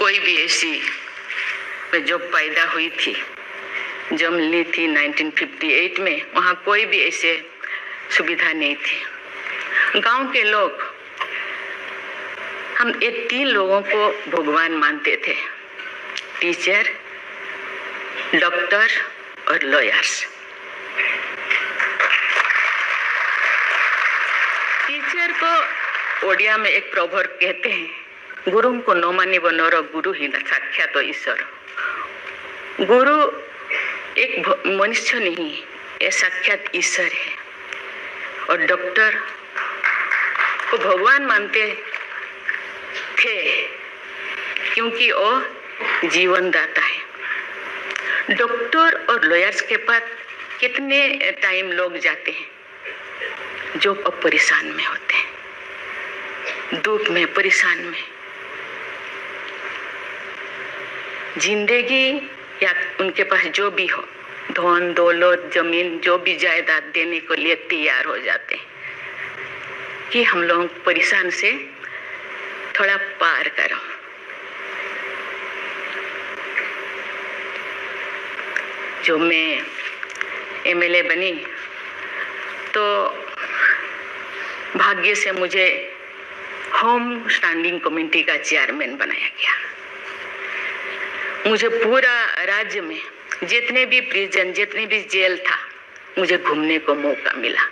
कोई भी ऐसी मैं जो पैदा हुई थी, जन्म ली थी 1958 में, वहाँ कोई भी ऐसे सुविधा नहीं थी। गांव के लोग, हम ये 3 लोगों को भगवान मानते थे, टीचर, डॉक्टर और लॉयर्स। टीचर को ओडिया में एक प्रोवर्ब कहते हैं, गुरु को न मानिब नर गुरु ही न साक्षात ईश्वर। गुरु एक मनुष्य नहीं, ये साक्षात ईश्वर है। और डॉक्टर को भगवान मानते थे क्योंकि वो जीवन दाता है। डॉक्टर और लॉयर्स के पास कितने टाइम लोग जाते हैं जो अब परेशान में होते हैं, दुख में, परेशान में। जिंदगी या उनके पास जो भी हो, धन दौलत जमीन जो भी जायदाद देने को लिए तैयार हो जाते हैं कि हम लोग परेशान से थोड़ा पार करो। जो मैं एमएलए बनी तो भाग्य से मुझे होम स्टैंडिंग कमेटी का चेयरमैन बनाया गया। मुझे पूरा राज्य में जितने भी प्रिजन, जितने भी जेल था, मुझे घूमने को मौका मिला।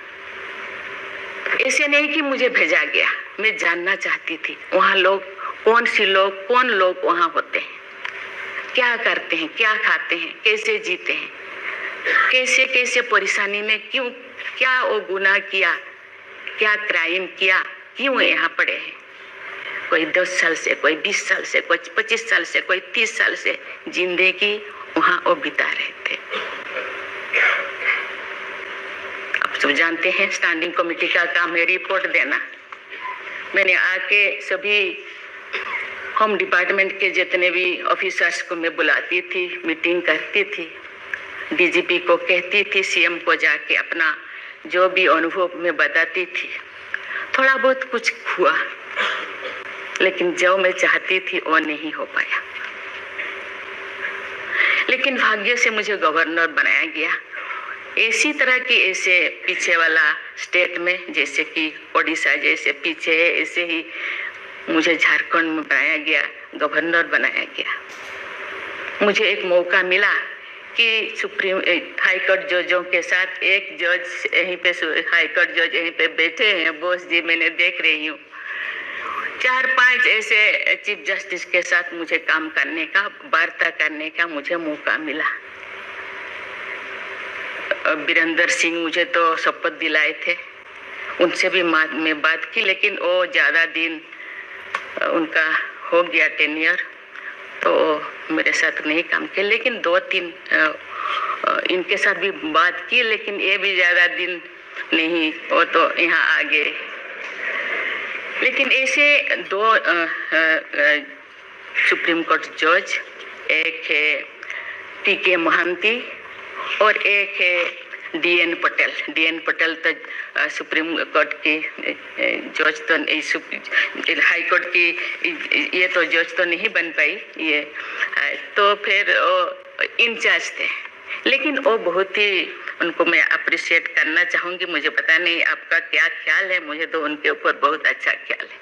ऐसे नहीं कि मुझे भेजा गया, मैं जानना चाहती थी वहाँ लोग कौन लोग वहाँ होते हैं, क्या करते हैं, क्या खाते हैं, कैसे जीते हैं, कैसे कैसे परेशानी में, क्यों, क्या वो गुनाह किया, क्या क्राइम किया, क्यों यहाँ पड़े हैं। कोई 10 साल से, कोई 20 साल से, कोई 25 साल से, कोई 30 साल से जिंदगी वहाँ वो बिता रहे थे। आप सब जानते हैं स्टैंडिंग कमेटी का काम है रिपोर्ट देना। मैंने आके सभी होम डिपार्टमेंट के जितने भी ऑफिसर्स को मैं बुलाती थी, मीटिंग करती थी, डीजीपी को कहती थी, सीएम को जाके अपना जो भी अनुभव मैं बताती थी। थोड़ा बहुत कुछ हुआ, लेकिन जो मैं चाहती थी वो नहीं हो पाया। लेकिन भाग्य से मुझे गवर्नर बनाया गया। इसी तरह की ऐसे पीछे वाला स्टेट में, जैसे कि ओडिशा जैसे पीछे है, ऐसे ही मुझे झारखंड में बनाया गया, गवर्नर बनाया गया। मुझे एक मौका मिला कि सुप्रीम हाई कोर्ट जजों के साथ एक जज यहीं पे, हाई कोर्ट जज यहीं पे बैठे हैं, बोस जी, मैंने देख रही हूँ। 4-5 ऐसे चीफ जस्टिस के साथ मुझे काम करने का, वार्ता करने का मुझे मौका मिला। वीरेंद्र सिंह मुझे तो शपथ दिलाए थे, उनसे भी मैं बात की, लेकिन वो ज़्यादा दिन उनका हो गया टेन्योर, तो मेरे साथ नहीं काम किया। लेकिन 2-3 इनके साथ भी बात की, लेकिन ये भी ज़्यादा दिन नहीं, वो तो यहाँ आ गए। लेकिन ऐसे 2 सुप्रीम कोर्ट जज, एक है टीके महांती और एक है डीएन पटेल। डीएन पटेल तो सुप्रीम कोर्ट की जज तो नहीं, हाई कोर्ट की ये तो जज तो नहीं बन पाई ये, तो फिर वो इंचार्ज थे। लेकिन वो बहुत ही, उनको मैं अप्रिशिएट करना चाहूँगी। मुझे पता नहीं आपका क्या ख्याल है, मुझे तो उनके ऊपर बहुत अच्छा ख्याल है।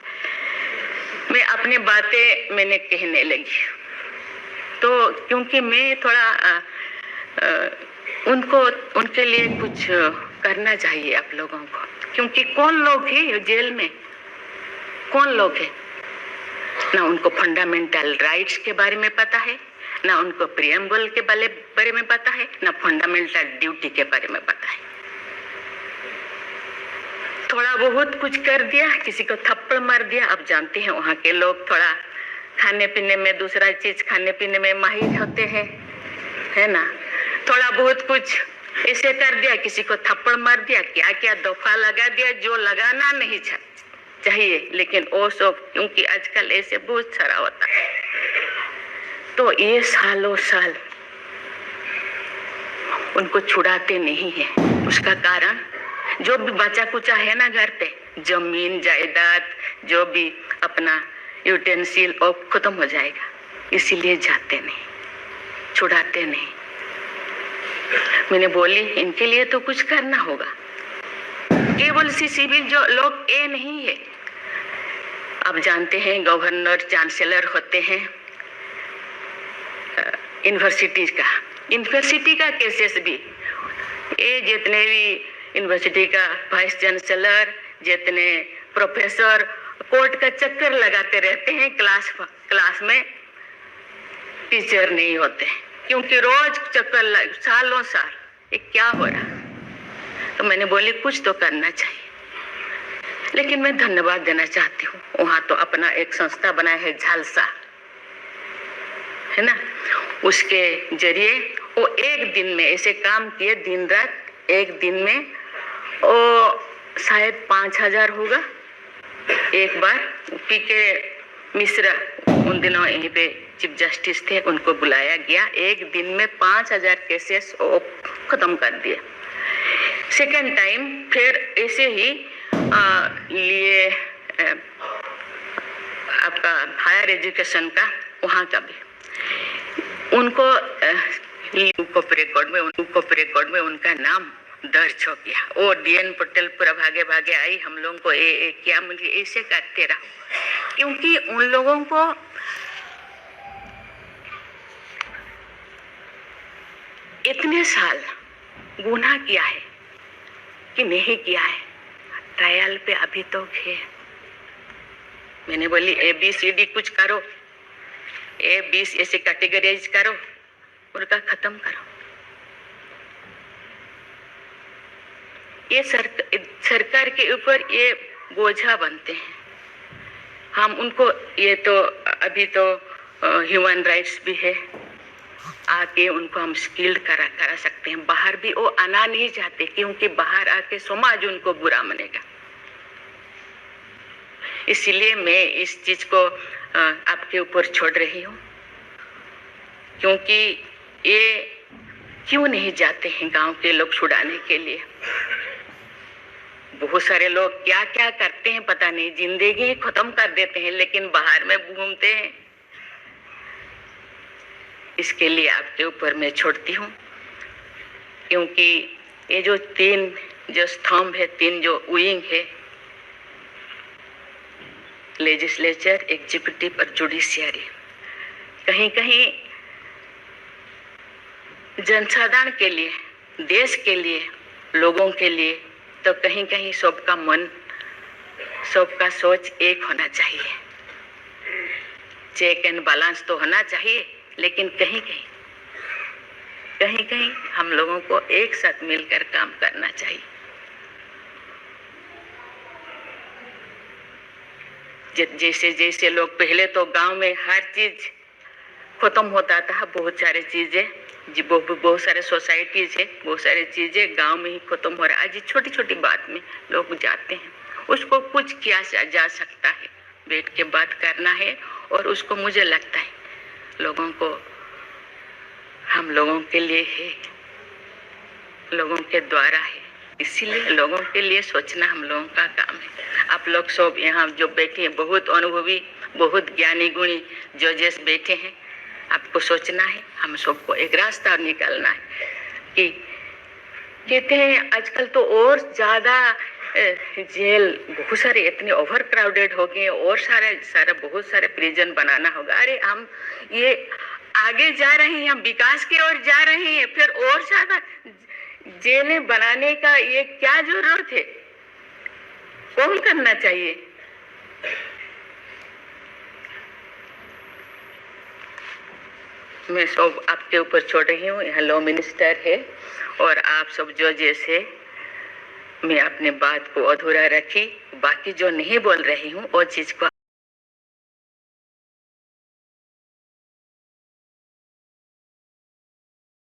मैं अपनी बातें मैंने कहने लगी, तो क्योंकि मैं थोड़ा उनके लिए कुछ करना चाहिए आप लोगों को, क्योंकि कौन लोग हैं जेल में, कौन लोग हैं, ना उनको फंडामेंटल राइट्स के बारे में पता है, ना उनको प्रियम्बल के बारे में पता है, ना फंडामेंटल ड्यूटी के बारे में पता है। थोड़ा बहुत कुछ कर दिया, किसी को थप्पड़ मार दिया। आप जानते हैं वहाँ के लोग थोड़ा खाने पीने में, दूसरा चीज खाने पीने में माहिर होते हैं, है ना। थोड़ा बहुत कुछ ऐसे कर दिया, किसी को थप्पड़ मार दिया, क्या क्या दफा लगा दिया जो लगाना नहीं चाहिए। लेकिन वो सब, क्योंकि आजकल ऐसे बहुत सारा होता है, तो ये सालों साल उनको छुड़ाते नहीं है। उसका कारण जो भी बचा कुचा है ना घर पे, जमीन जायदाद जो भी अपना यूटेंसिल और खत्म हो जाएगा। इसीलिए जाते नहीं, छुड़ाते नहीं। मैंने बोली इनके लिए तो कुछ करना होगा। केवल सिविल जो लोग ये नहीं है, आप जानते हैं गवर्नर चांसलर होते हैं यूनिवर्सिटी का केसेस भी, ये जितने भी यूनिवर्सिटी का वाइस चांसलर, जितने प्रोफेसर कोर्ट का चक्कर लगाते रहते हैं, क्लास में टीचर नहीं होते, क्योंकि रोज चक्कर सालों साल ये क्या हो रहा। तो मैंने बोली कुछ तो करना चाहिए। लेकिन मैं धन्यवाद देना चाहती हूँ, वहां तो अपना एक संस्था बनाया है झालसा, है ना, उसके जरिए वो एक दिन में ऐसे काम किए, दिन रात एक दिन में वो शायद 5,000 होगा। एक बार पीके मिश्रा उन दिनों यहीं पे चीफ जस्टिस थे, उनको बुलाया गया, एक दिन में 5,000 केसेस वो खत्म कर दिए। सेकेंड टाइम फिर ऐसे ही लिए आपका हायर एजुकेशन का, वहाँ का भी उनको रिकॉर्ड में उनका नाम दर्ज हो गया। वो DN पटेल पूरा भागे भागे आई, हम लोगों को क्या मुझे ऐसे करते रहा, क्योंकि उन लोगों को इतने साल गुनाह किया है कि नहीं किया है, ट्रायल पे अभी तो है। मैंने बोली ABCD कुछ करो, A20 ऐसे कैटेगराइज करो, उनका खत्म करो। ये सरकार के ऊपर ये बोझा बनते हैं। हम उनको, ये तो अभी तो ह्यूमन राइट्स भी है, आके उनको हम स्किल्ड करा सकते हैं। बाहर भी वो आना नहीं चाहते, क्योंकि बाहर आके समाज उनको बुरा मानेगा। इसलिए मैं इस चीज को आपके ऊपर छोड़ रही हूँ, क्योंकि ये क्यों नहीं जाते हैं गांव के लोग छुड़ाने के लिए। बहुत सारे लोग क्या क्या करते हैं पता नहीं, जिंदगी खत्म कर देते हैं, लेकिन बाहर में घूमते हैं। इसके लिए आपके ऊपर मैं छोड़ती हूँ, क्योंकि ये जो 3 जो स्तंभ है, 3 जो विंग है, लेजिस्लेचर, एग्जीक्यूटिव और जुडिशियरी, कहीं कहीं जनसाधारण के लिए, देश के लिए, लोगों के लिए, तो कहीं कहीं सबका मन, सबका सोच एक होना चाहिए। चेक एंड बैलेंस तो होना चाहिए, लेकिन कहीं कहीं हम लोगों को एक साथ मिलकर काम करना चाहिए। जैसे लोग पहले तो गांव में हर चीज खत्म होता था, बहुत सारी चीजें, बहुत सारे सोसाइटीज है, बहुत सारी चीजें गांव में ही खत्म हो रहा है। आज छोटी छोटी बात में लोग जाते हैं, उसको कुछ किया जा सकता है, बैठ के बात करना है। और उसको मुझे लगता है लोगों को, हम लोगों के लिए है, लोगों के द्वारा है, इसीलिए लोगों के लिए सोचना हम लोगों का काम है। आप लोग सब यहाँ जो बैठे हैं, बहुत अनुभवी, बहुत ज्ञानी गुणी जजेस बैठे हैं, आपको सोचना है, हम सबको एक रास्ता निकालना है। कि कहते हैं आजकल तो और ज्यादा जेल, बहुत सारे इतने ओवर क्राउडेड हो गए, और सारा बहुत सारे प्रिजन बनाना होगा। अरे हम ये आगे जा रहे हैं, हम विकास की ओर जा रहे हैं, फिर और ज्यादा जेलें बनाने का ये क्या जरूरत है? कौन करना चाहिए? मैं सब आपके ऊपर छोड़ रही हूँ। यहाँ लॉ मिनिस्टर है और आप सब जो जैसे, मैं अपने बात को अधूरा रखी, बाकी जो नहीं बोल रही हूँ वो चीज को